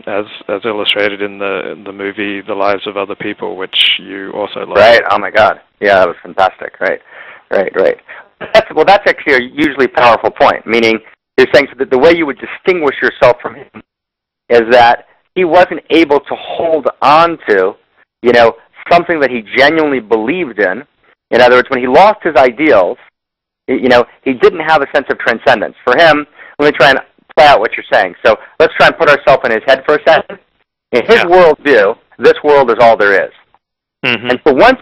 as illustrated in the movie The Lives of Other People, which you also love. Right. Oh my God. Yeah, that was fantastic. Right. That's actually a usually powerful point. Meaning, you're saying that the way you would distinguish yourself from him is that he wasn't able to hold on to, something that he genuinely believed in. In other words, when he lost his ideals, he didn't have a sense of transcendence. For him, let me try and play out what you're saying. So let's try and put ourselves in his head for a second. In his worldview, this world is all there is. Mm-hmm. And so once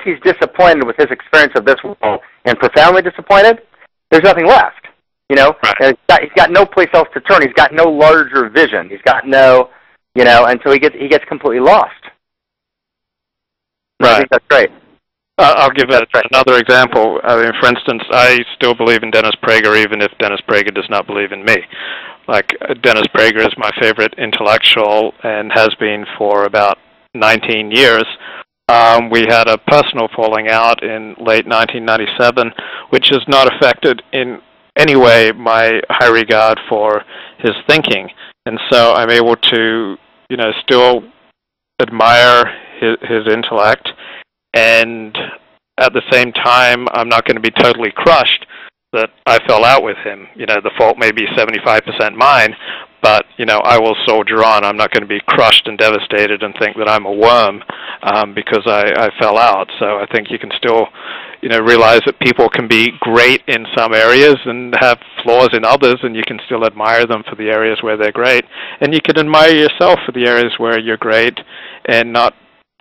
he's disappointed with his experience of this world and profoundly disappointed, there's nothing left. Right. He's got no place else to turn. He's got no larger vision. He's got no, until he gets completely lost. Right. I think that's great. I'll give another example. I mean, for instance, I still believe in Dennis Prager, even if Dennis Prager does not believe in me. Like, Dennis Prager is my favorite intellectual and has been for about 19 years. We had a personal falling out in late 1997, which has not affected in any way my high regard for his thinking. And so I'm able to, still admire his intellect, and at the same time, I'm not going to be totally crushed that I fell out with him. The fault may be 75% mine, but, I will soldier on. I'm not going to be crushed and devastated and think that I'm a worm because I fell out. So I think you can still, realize that people can be great in some areas and have flaws in others, and you can still admire them for the areas where they're great. And you can admire yourself for the areas where you're great and not,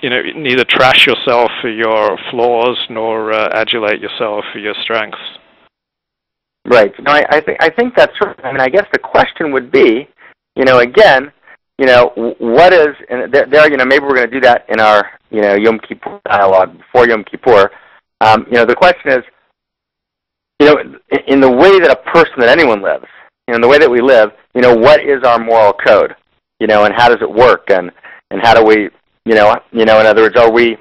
neither trash yourself for your flaws nor adulate yourself for your strengths. Right. No, I think that's right. I mean, I guess the question would be, again, what is, and there, maybe we're going to do that in our, Yom Kippur dialogue before Yom Kippur. The question is, in the way that a person, that anyone lives, in the way that we live, what is our moral code, and how does it work, and how do we, in other words, are we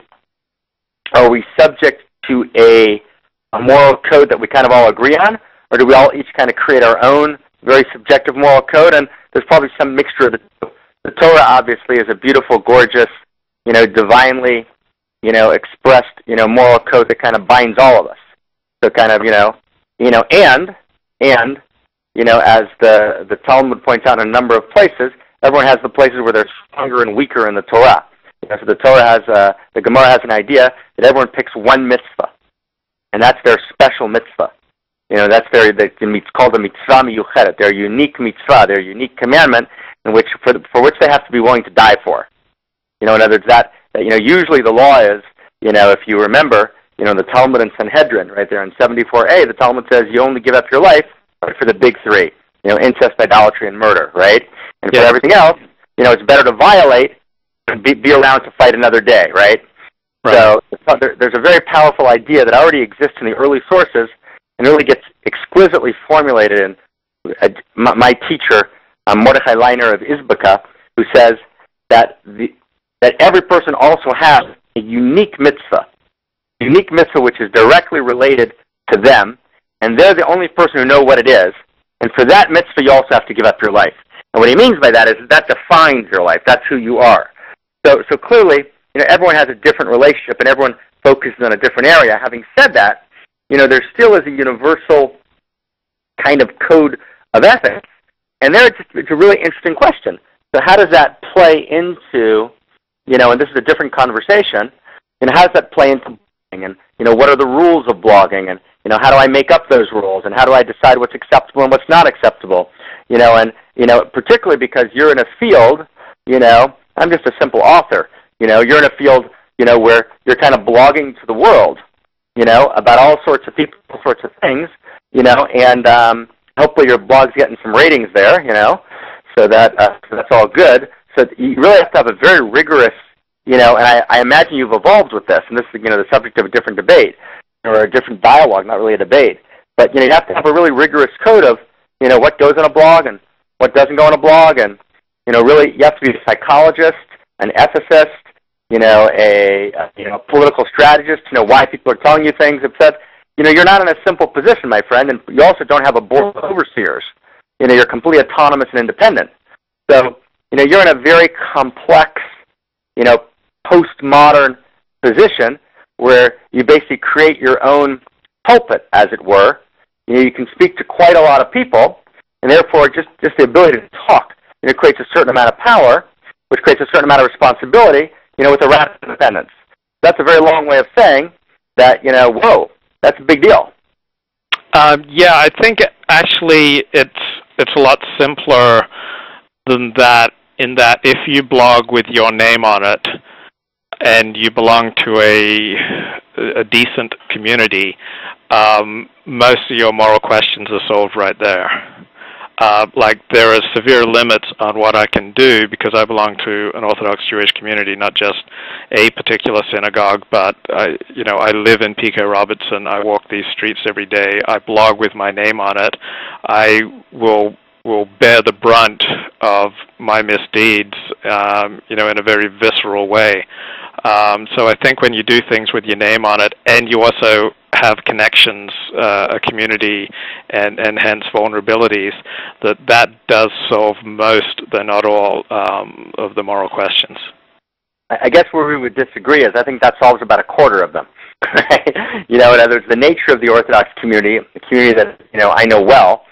subject to a moral code that we kind of all agree on, or do we all each kind of create our own very subjective moral code? And there's probably some mixture of the two. The Torah obviously is a beautiful, gorgeous, divinely, expressed, moral code that kind of binds all of us. So kind of, and as the Talmud points out in a number of places, everyone has the places where they're stronger and weaker in the Torah. So the Torah has, the Gemara has an idea that everyone picks one mitzvah, and that's their special mitzvah. That's it's called a mitzvah miyuchedet, their unique mitzvah, their unique commandment, in which for which they have to be willing to die for. In other words, that usually the law is, if you remember, the Talmud and Sanhedrin, right there in 74a, the Talmud says you only give up your life for the big three, incest, idolatry, and murder, right? And for everything else, it's better to violate and be around to fight another day, right? So there's a very powerful idea that already exists in the early sources and really gets exquisitely formulated in my teacher, Mordechai Leiner of Izbeka, who says that every person also has a unique mitzvah which is directly related to them, and they're the only person who know what it is. And for that mitzvah, you also have to give up your life. And what he means by that is that defines your life. That's who you are. So clearly, everyone has a different relationship, and everyone focuses on a different area. Having said that, there still is a universal kind of code of ethics, and it's a really interesting question. So how does that play into, and this is a different conversation, how does that play into blogging, and, what are the rules of blogging, and, how do I make up those rules, and how do I decide what's acceptable and what's not acceptable, and, particularly because you're in a field, I'm just a simple author, you're in a field, where you're kind of blogging to the world, about all sorts of people, all sorts of things, and hopefully your blog's getting some ratings there, so that's all good. So you really have to have a very rigorous, and I imagine you've evolved with this, and this is, the subject of a different debate, or a different dialogue, not really a debate, but, you have to have a really rigorous code of, what goes on a blog and what doesn't go on a blog, and, really you have to be a psychologist, an ethicist, a political strategist to know why people are telling you things, etc. You're not in a simple position, my friend, and you also don't have a board of overseers. You're completely autonomous and independent. So, you're in a very complex, postmodern position where you basically create your own pulpit, as it were. You can speak to quite a lot of people, and therefore just the ability to talk, creates a certain amount of power, which creates a certain amount of responsibility, with a rapid independence. That's a very long way of saying that, whoa, that's a big deal. Yeah, I think actually it's a lot simpler than that, in that if you blog with your name on it and you belong to a decent community, most of your moral questions are solved right there. Like, there are severe limits on what I can do because I belong to an Orthodox Jewish community, not just a particular synagogue, but I live in Pico Robertson. I walk these streets every day. I blog with my name on it. I will bear the brunt of my misdeeds, in a very visceral way. So I think when you do things with your name on it, and you also have connections, a community, and hence vulnerabilities, that does solve most, though not all, of the moral questions. I guess where we would disagree is I think that solves about a quarter of them. Right? In other words, the nature of the Orthodox community, a community that I know well,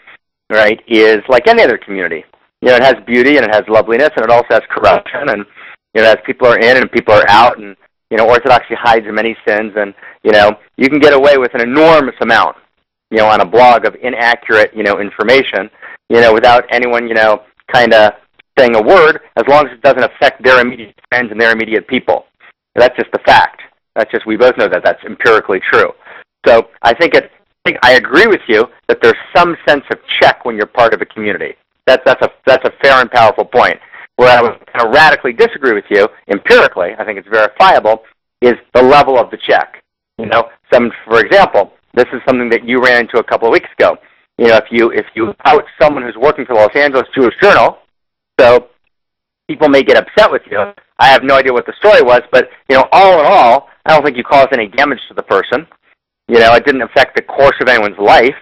right, is like any other community. It has beauty and it has loveliness, and it also has corruption, and as people are in and people are out, and Orthodoxy hides many sins, and you can get away with an enormous amount, on a blog of inaccurate, information, without anyone, kind of saying a word, as long as it doesn't affect their immediate friends and their immediate people. That's just the fact. We both know that that's empirically true. So I think I agree with you that there's some sense of check when you're part of a community. That's a fair and powerful point. Where I would kind of radically disagree with you, empirically, I think it's verifiable, is the level of the check. For example, this is something that you ran into a couple of weeks ago. If you out someone who's working for the Los Angeles Jewish Journal, so people may get upset with you. I have no idea what the story was, but all in all, I don't think you caused any damage to the person. It didn't affect the course of anyone's life.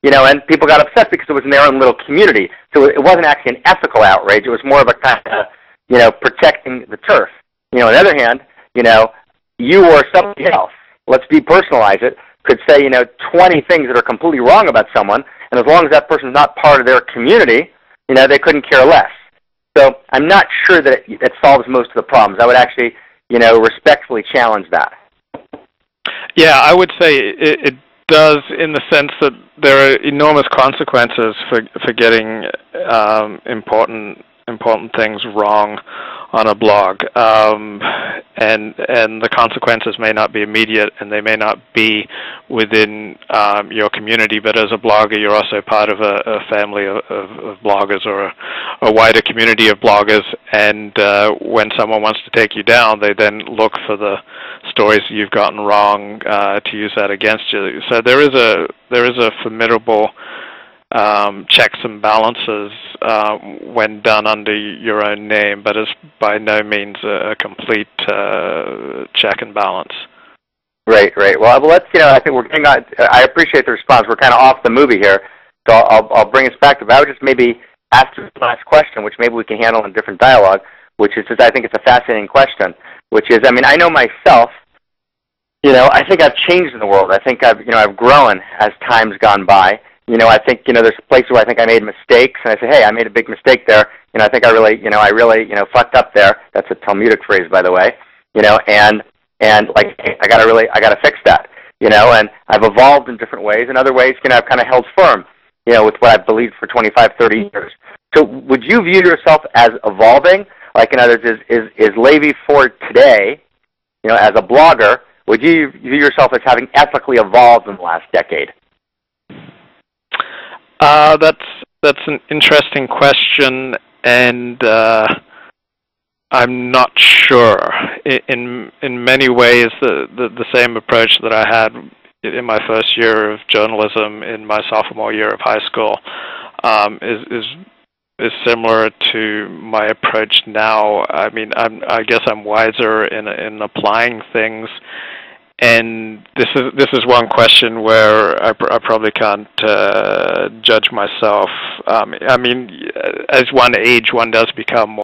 And people got upset because it was in their own little community. So it wasn't actually an ethical outrage. It was more of a kind of, protecting the turf. On the other hand, you or somebody else, let's depersonalize it, could say, 20 things that are completely wrong about someone, and as long as that person's not part of their community, they couldn't care less. So I'm not sure that it solves most of the problems. I would actually, respectfully challenge that. Yeah, I would say it does, in the sense that there are enormous consequences for getting important things wrong on a blog, and the consequences may not be immediate, and they may not be within your community. But as a blogger, you're also part of a family of bloggers, or a wider community of bloggers. And when someone wants to take you down, they then look for the stories you've gotten wrong to use that against you. So there is a formidable checks and balances when done under your own name, but it's by no means a complete check and balance. Right. Well, let's, I think we're getting on. I appreciate the response. We're kind of off the movie here, so I'll bring us back to. But I would just maybe ask the last question, which maybe we can handle in a different dialogue. Which is, I think it's a fascinating question. Which is, I know myself. I think I've changed in the world. I think I've grown as time's gone by. I think, there's places where I think I made mistakes, and I say, hey, I made a big mistake there. I think I really fucked up there. That's a Talmudic phrase, by the way. And like, hey, I gotta fix that. And I've evolved in different ways. In other ways, I've kind of held firm, with what I've believed for 25, 30 years. So would you view yourself as evolving? Like, in other words, is Levi Ford today, as a blogger, would you view yourself as having ethically evolved in the last decade? That's an interesting question, and I'm not sure. In many ways, the same approach that I had in my first year of journalism, in my sophomore year of high school, is similar to my approach now. I guess I'm wiser in applying things. And this is one question where I probably can't judge myself. As one age, one does become more